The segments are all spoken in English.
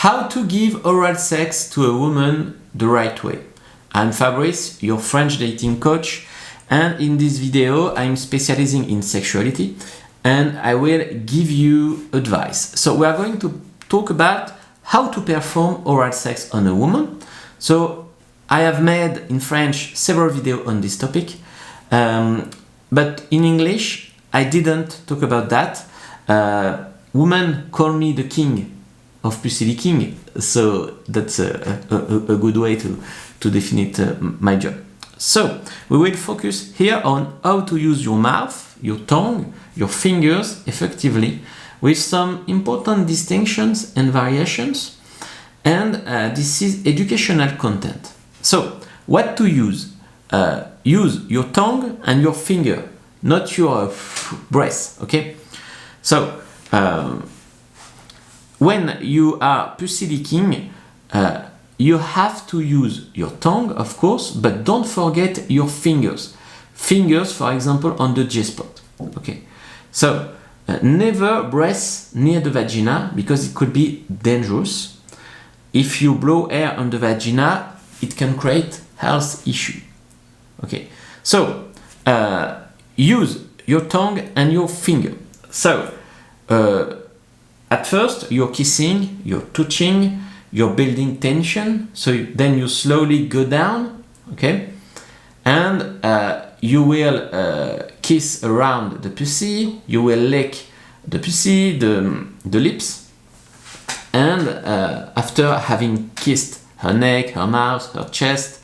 How to give oral sex to a woman the right way. I'm Fabrice, your French dating coach, and in this video I'm specializing in sexuality and I will give you advice. So we are going to talk about how to perform oral sex on a woman. So I have made in French several videos on this topic, but in English I didn't talk about that. Women call me the king of Pussy King, so that's a good way to define my job. So we will focus here on how to use your mouth, your tongue, your fingers effectively, with some important distinctions and variations, and this is educational content. So what to use? Use your tongue and your finger, not your breath, okay? So when you are pussy licking, you have to use your tongue, of course, but don't forget your fingers. Fingers, for example, on the G-spot. Okay. So never breath near the vagina because it could be dangerous. If you blow air on the vagina, it can create health issue. Okay. So use your tongue and your finger. So at first, you're kissing, you're touching, you're building tension. So then you slowly go down, okay? And you will kiss around the pussy. You will lick the pussy, the lips. And after having kissed her neck, her mouth, her chest,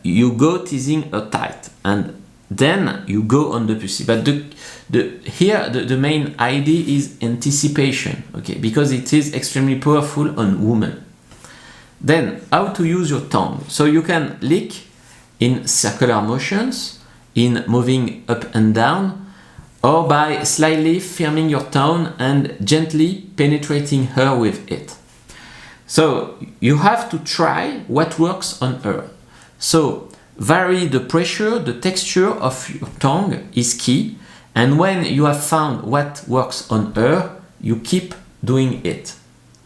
you go teasing her tight. And then you go on the pussy. But the main idea is anticipation, okay, because it is extremely powerful on women. Then how to use your tongue. So you can lick in circular motions, in moving up and down, or by slightly firming your tongue and gently penetrating her with it. So you have to try what works on her. So vary the pressure, the texture of your tongue is key. And when you have found what works on her, you keep doing it.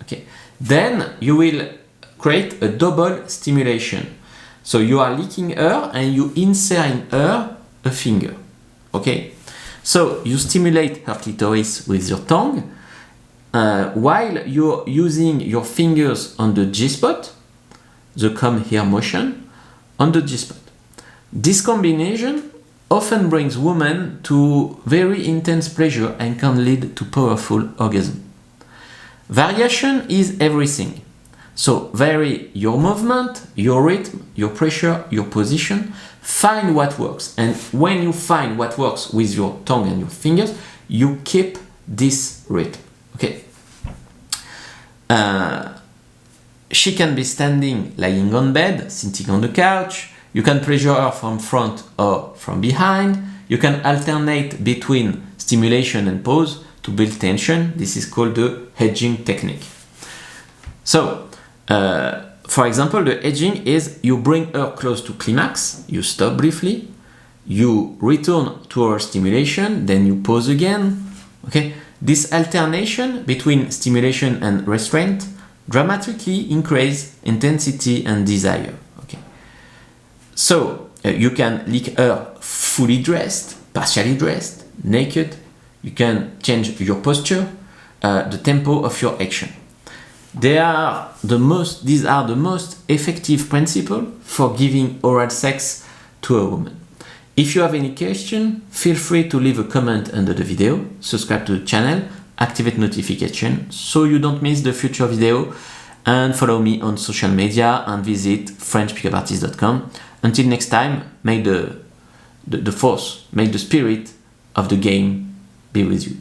Okay. Then you will create a double stimulation. So you are licking her and you insert in her a finger. Okay. So you stimulate her clitoris with your tongue while you're using your fingers on the G-spot, the come here motion, on the G-spot. This combination often brings women to very intense pleasure and can lead to powerful orgasm. Variation is everything. So vary your movement, your rhythm, your pressure, your position. Find what works. And when you find what works with your tongue and your fingers, you keep this rhythm. Okay. She can be standing, lying on bed, sitting on the couch. You can pleasure her from front or from behind. You can alternate between stimulation and pause to build tension. This is called the hedging technique. So, for example, the hedging is you bring her close to climax, you stop briefly, you return to her stimulation, then you pause again. Okay? This alternation between stimulation and restraint dramatically increases intensity and desire. So you can lick her fully dressed, partially dressed, naked. You can change your posture, the tempo of your action. These are the most effective principles for giving oral sex to a woman. If you have any question, feel free to leave a comment under the video, subscribe to the channel, activate notification so you don't miss the future video, and follow me on social media and visit frenchpickupartist.com. Until next time, may the force, may the spirit of the game be with you.